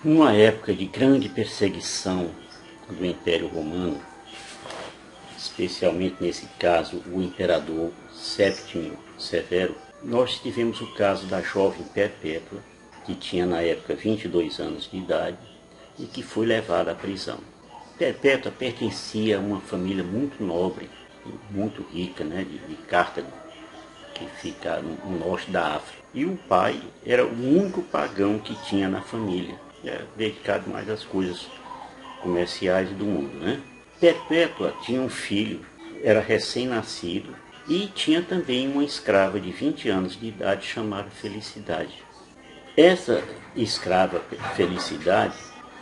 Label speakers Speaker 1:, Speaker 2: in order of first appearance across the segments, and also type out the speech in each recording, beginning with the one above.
Speaker 1: Numa época de grande perseguição do Império Romano, especialmente nesse caso o imperador Séptimo Severo, nós tivemos o caso da jovem Perpétua, que tinha na época 22 anos de idade e que foi levada à prisão. Perpétua pertencia a uma família muito nobre, muito rica, de Cartago, que fica no norte da África. E o pai era o único pagão que tinha na família, era dedicado mais às coisas comerciais do mundo. Perpétua tinha um filho, era recém-nascido, e tinha também uma escrava de 20 anos de idade chamada Felicidade. Essa escrava Felicidade,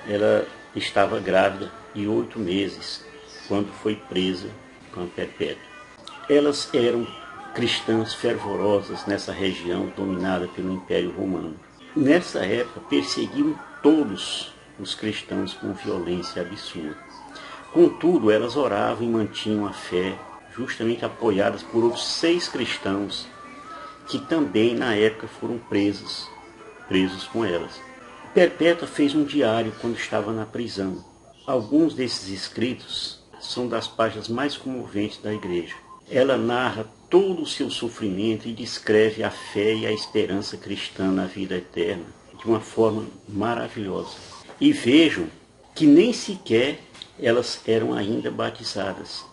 Speaker 1: ela estava grávida de 8 meses, quando foi presa com a Perpétua. Elas eram cristãs fervorosas nessa região dominada pelo Império Romano. Nessa época, perseguiam todos os cristãos com violência absurda. Contudo, elas oravam e mantinham a fé, justamente apoiadas por outros 6 cristãos, que também na época foram presos com elas. Perpétua fez um diário quando estava na prisão. Alguns desses escritos são das páginas mais comoventes da igreja. Ela narra todo o seu sofrimento e descreve a fé e a esperança cristã na vida eterna de uma forma maravilhosa. E vejam que nem sequer elas eram ainda batizadas,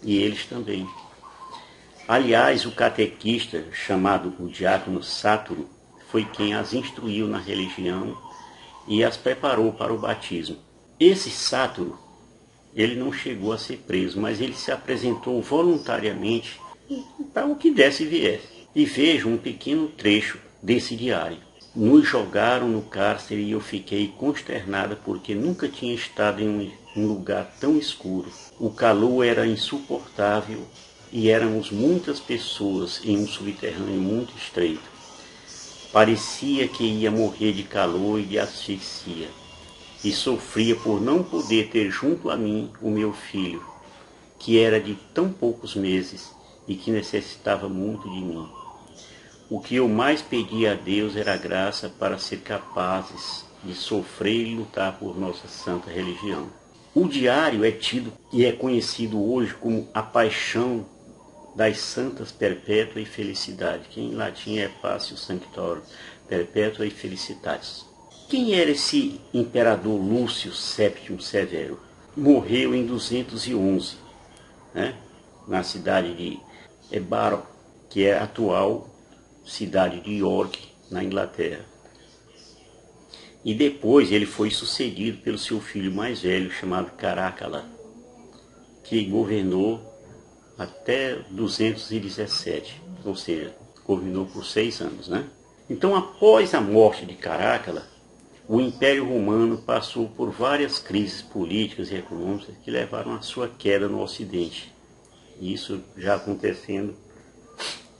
Speaker 1: e eles também. Aliás, o catequista, chamado o diácono Sáturo, foi quem as instruiu na religião e as preparou para o batismo. Esse Sáturo, ele não chegou a ser preso, mas ele se apresentou voluntariamente para o que desse e viesse. E vejam um pequeno trecho desse diário. Nos jogaram no cárcere e eu fiquei consternada porque nunca tinha estado em um lugar tão escuro. O calor era insuportável e éramos muitas pessoas em um subterrâneo muito estreito. Parecia que ia morrer de calor e de asfixia. E sofria por não poder ter junto a mim o meu filho, que era de tão poucos meses e que necessitava muito de mim. O que eu mais pedia a Deus era a graça para ser capazes de sofrer e lutar por nossa santa religião. O diário é tido e é conhecido hoje como a paixão das santas Perpétua e Felicidade, que em latim é Passio Sanctorum, Perpétua e Felicitatis. Quem era esse imperador Lúcio Séptimo Severo? Morreu em 211, na cidade de Ebaro, que é a atual cidade de York, na Inglaterra. E depois ele foi sucedido pelo seu filho mais velho, chamado Caracalla, que governou até 217, ou seja, governou por 6 anos. Então, após a morte de Caracalla, o Império Romano passou por várias crises políticas e econômicas que levaram à sua queda no Ocidente. Isso já acontecendo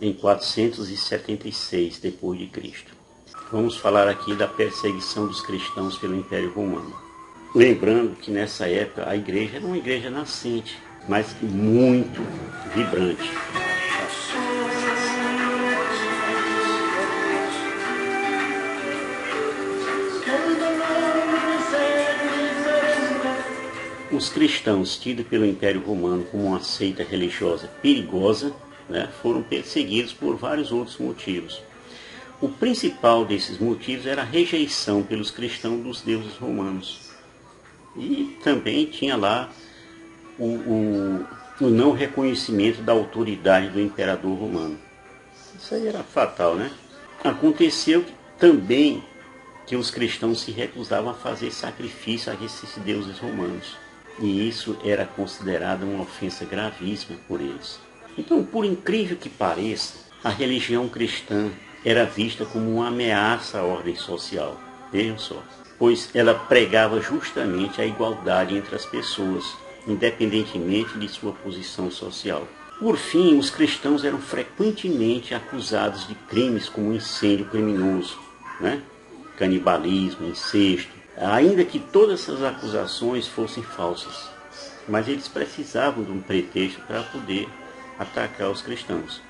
Speaker 1: em 476 depois de Cristo. Vamos falar aqui da perseguição dos cristãos pelo Império Romano. Lembrando que nessa época a igreja era uma igreja nascente, mas muito vibrante. Os cristãos, tidos pelo Império Romano como uma seita religiosa perigosa, foram perseguidos por vários outros motivos. O principal desses motivos era a rejeição pelos cristãos dos deuses romanos. E também tinha lá o não reconhecimento da autoridade do imperador romano. Isso aí era fatal, Aconteceu também que os cristãos se recusavam a fazer sacrifício a esses deuses romanos. E isso era considerado uma ofensa gravíssima por eles. Então, por incrível que pareça, a religião cristã era vista como uma ameaça à ordem social. Vejam só. Pois ela pregava justamente a igualdade entre as pessoas, independentemente de sua posição social. Por fim, os cristãos eram frequentemente acusados de crimes como incêndio criminoso, canibalismo, incesto, ainda que todas essas acusações fossem falsas. Mas eles precisavam de um pretexto para poder atacar os cristãos.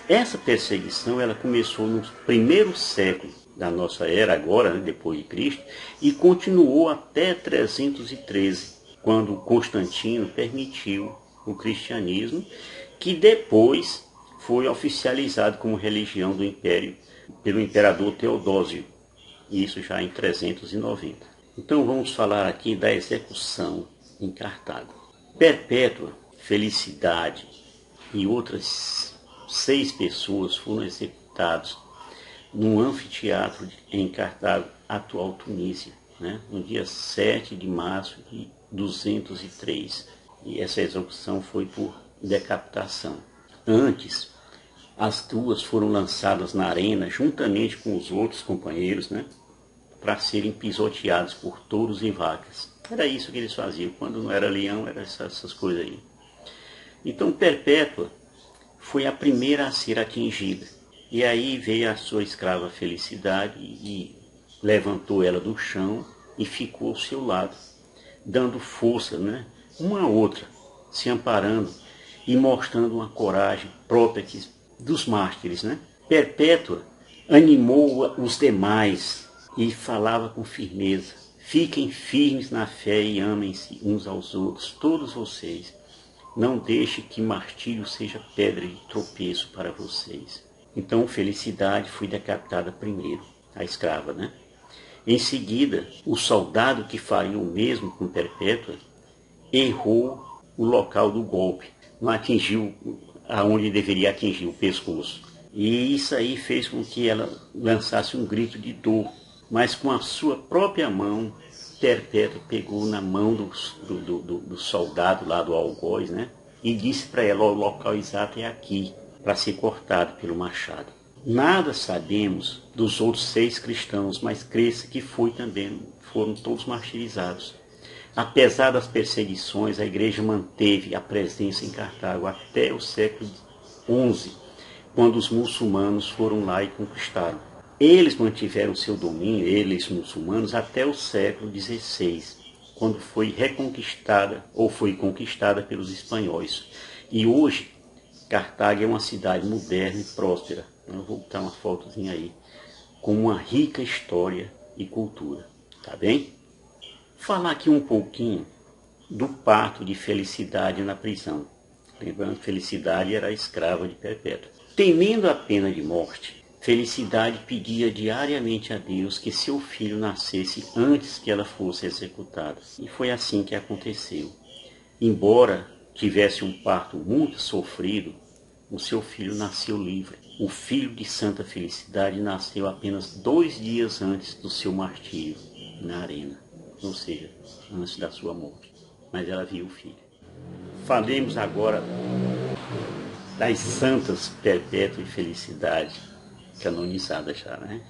Speaker 1: Essa perseguição ela começou no primeiro século da nossa era agora, né, depois de Cristo, e continuou até 313, quando Constantino permitiu o cristianismo, que depois foi oficializado como religião do Império pelo imperador Teodósio, isso já em 390. Então vamos falar aqui da execução em Cartago. Perpétua, Felicidade e outras 6 pessoas foram executadas num anfiteatro em Cartago, atual Tunísia, né, no dia 7 de março de 203. E essa execução foi por decapitação. Antes, as 2 foram lançadas na arena juntamente com os outros companheiros, né, para serem pisoteados por touros e vacas. Era isso que eles faziam. Quando não era leão, eram essas coisas aí. Então Perpétua foi a primeira a ser atingida. E aí veio a sua escrava Felicidade e levantou ela do chão e ficou ao seu lado, dando força, né, uma a outra, se amparando e mostrando uma coragem própria dos mártires, né? Perpétua animou os demais e falava com firmeza: fiquem firmes na fé e amem-se uns aos outros, todos vocês. Não deixe que martírio seja pedra de tropeço para vocês. Então Felicidade foi decapitada primeiro, a escrava, né? Em seguida, o soldado que faria o mesmo com Perpétua errou o local do golpe, não atingiu aonde deveria atingir, o pescoço. E isso aí fez com que ela lançasse um grito de dor, mas com a sua própria mão, Perpétua pegou na mão do soldado lá do algoz, né? E disse para ela: o local exato é aqui, para ser cortado pelo machado. Nada sabemos dos outros 6 cristãos, mas cresce que foram todos martirizados. Apesar das perseguições, a igreja manteve a presença em Cartago até o século XI, quando os muçulmanos foram lá e conquistaram. Eles mantiveram seu domínio, eles muçulmanos, até o século XVI, quando foi reconquistada ou foi conquistada pelos espanhóis. E hoje, Cartago é uma cidade moderna e próspera. Eu vou botar uma fotozinha aí, com uma rica história e cultura. Tá bem? Falar aqui um pouquinho do parto de Felicidade na prisão. Lembrando que Felicidade era a escrava de Perpétua. Temendo a pena de morte, Felicidade pedia diariamente a Deus que seu filho nascesse antes que ela fosse executada. E foi assim que aconteceu. Embora tivesse um parto muito sofrido, o seu filho nasceu livre. O filho de Santa Felicidade nasceu apenas 2 dias antes do seu martírio na arena, ou seja, antes da sua morte. Mas ela viu o filho. Falemos agora das santas Perpétua e Felicidade, canonizadas já, né?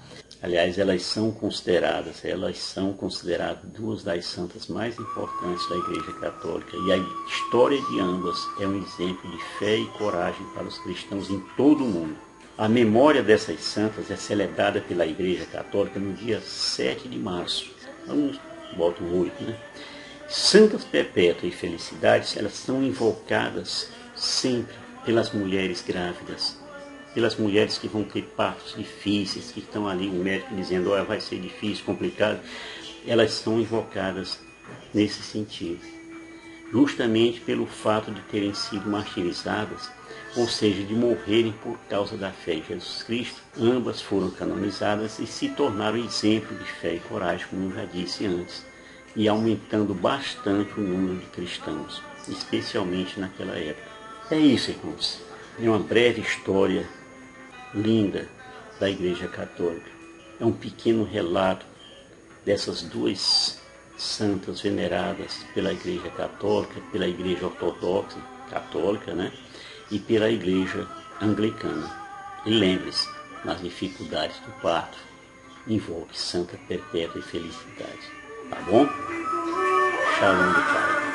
Speaker 1: Aliás, elas são consideradas 2 das santas mais importantes da Igreja Católica, e a história de ambas é um exemplo de fé e coragem para os cristãos em todo o mundo. A memória dessas santas é celebrada pela Igreja Católica no dia 7 de março. Vamos, bota o 8, né? Santas Perpétua e Felicidade, elas são invocadas sempre pelas mulheres grávidas, pelas mulheres que vão ter partos difíceis, que estão ali, o médico dizendo: olha, vai ser difícil, complicado. Elas são invocadas nesse sentido, justamente pelo fato de terem sido martirizadas, ou seja, de morrerem por causa da fé em Jesus Cristo. Ambas foram canonizadas e se tornaram exemplo de fé e coragem, como eu já disse antes, e aumentando bastante o número de cristãos, especialmente naquela época. É isso, irmãos. É uma breve história linda da Igreja Católica. É um pequeno relato dessas 2 santas veneradas pela Igreja Católica, pela Igreja Ortodoxa Católica, né? E pela Igreja Anglicana. E lembre-se, nas dificuldades do parto, invoque Santa Perpétua e Felicidade. Tá bom? Shalom do Pai.